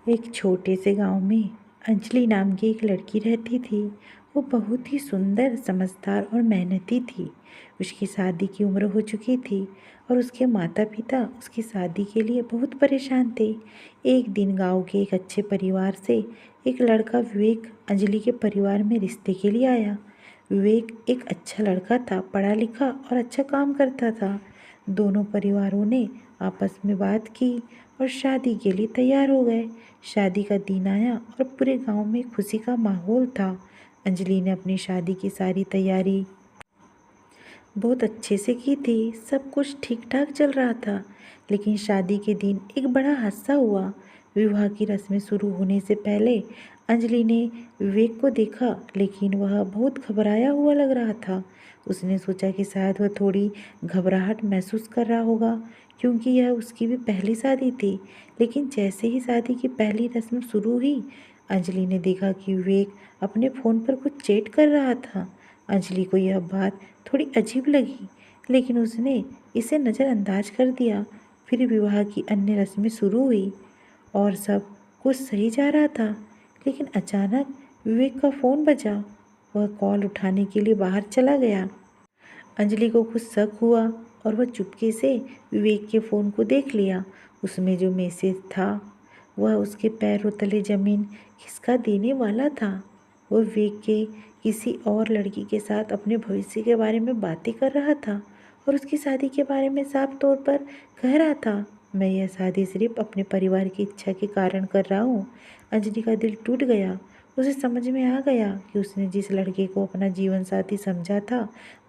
एक छोटे से गांव में अंजलि नाम की एक लड़की रहती थी। वो बहुत ही सुंदर, समझदार और मेहनती थी। उसकी शादी की उम्र हो चुकी थी और उसके माता पिता उसकी शादी के लिए बहुत परेशान थे। एक दिन गांव के एक अच्छे परिवार से एक लड़का विवेक अंजलि के परिवार में रिश्ते के लिए आया। विवेक एक अच्छा लड़का था, पढ़ा लिखा और अच्छा काम करता था। दोनों परिवारों ने आपस में बात की और शादी के लिए तैयार हो गए। शादी का दिन आया और पूरे गांव में खुशी का माहौल था। अंजलि ने अपनी शादी की सारी तैयारी बहुत अच्छे से की थी। सब कुछ ठीक ठाक चल रहा था, लेकिन शादी के दिन एक बड़ा हादसा हुआ। विवाह की रस्में शुरू होने से पहले अंजलि ने विवेक को देखा, लेकिन वह बहुत घबराया हुआ लग रहा था। उसने सोचा कि शायद वह थोड़ी घबराहट महसूस कर रहा होगा, क्योंकि यह उसकी भी पहली शादी थी। लेकिन जैसे ही शादी की पहली रस्म शुरू हुई, अंजलि ने देखा कि विवेक अपने फ़ोन पर कुछ चैट कर रहा था। अंजलि को यह बात थोड़ी अजीब लगी, लेकिन उसने इसे नज़रअंदाज कर दिया। फिर विवाह की अन्य रस्में शुरू हुई और सब कुछ सही जा रहा था। लेकिन अचानक विवेक का फ़ोन बजा। वह कॉल उठाने के लिए बाहर चला गया। अंजलि को कुछ शक हुआ और वह चुपके से विवेक के फ़ोन को देख लिया। उसमें जो मैसेज था वह उसके पैरों तले ज़मीन खिसका देने वाला था। वह विवेक के किसी और लड़की के साथ अपने भविष्य के बारे में बातें कर रहा था और उसकी शादी के बारे में साफ तौर पर कह रहा था, मैं यह शादी सिर्फ अपने परिवार की इच्छा के कारण कर रहा हूँ। अंजलि का दिल टूट गया। उसे समझ में आ गया कि उसने जिस लड़के को अपना जीवन साथी समझा था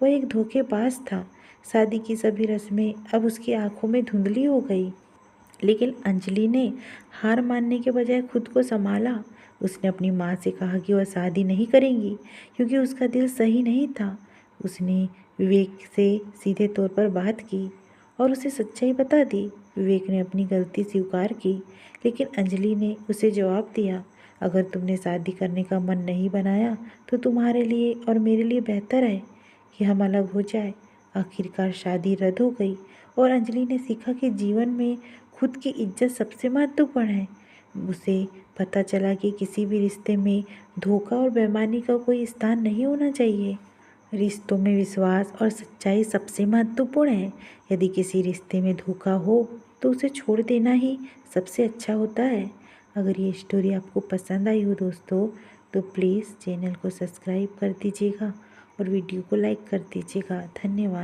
वह एक धोखेबाज था। शादी की सभी रस्में अब उसकी आंखों में धुंधली हो गई। लेकिन अंजलि ने हार मानने के बजाय खुद को संभाला। उसने अपनी माँ से कहा कि वह शादी नहीं करेंगी, क्योंकि उसका दिल सही नहीं था। उसने विवेक से सीधे तौर पर बात की और उसे सच्चाई बता दी। विवेक ने अपनी गलती स्वीकार की, लेकिन अंजलि ने उसे जवाब दिया, अगर तुमने शादी करने का मन नहीं बनाया तो तुम्हारे लिए और मेरे लिए बेहतर है कि हम अलग हो जाए। आखिरकार शादी रद्द हो गई और अंजलि ने सीखा कि जीवन में खुद की इज्जत सबसे महत्वपूर्ण है। उसे पता चला कि किसी भी रिश्ते में धोखा और बेईमानी का कोई स्थान नहीं होना चाहिए। रिश्तों में विश्वास और सच्चाई सबसे महत्वपूर्ण है। यदि किसी रिश्ते में धोखा हो तो उसे छोड़ देना ही सबसे अच्छा होता है। अगर ये स्टोरी आपको पसंद आई हो दोस्तों, तो प्लीज़ चैनल को सब्सक्राइब कर दीजिएगा और वीडियो को लाइक कर दीजिएगा। धन्यवाद।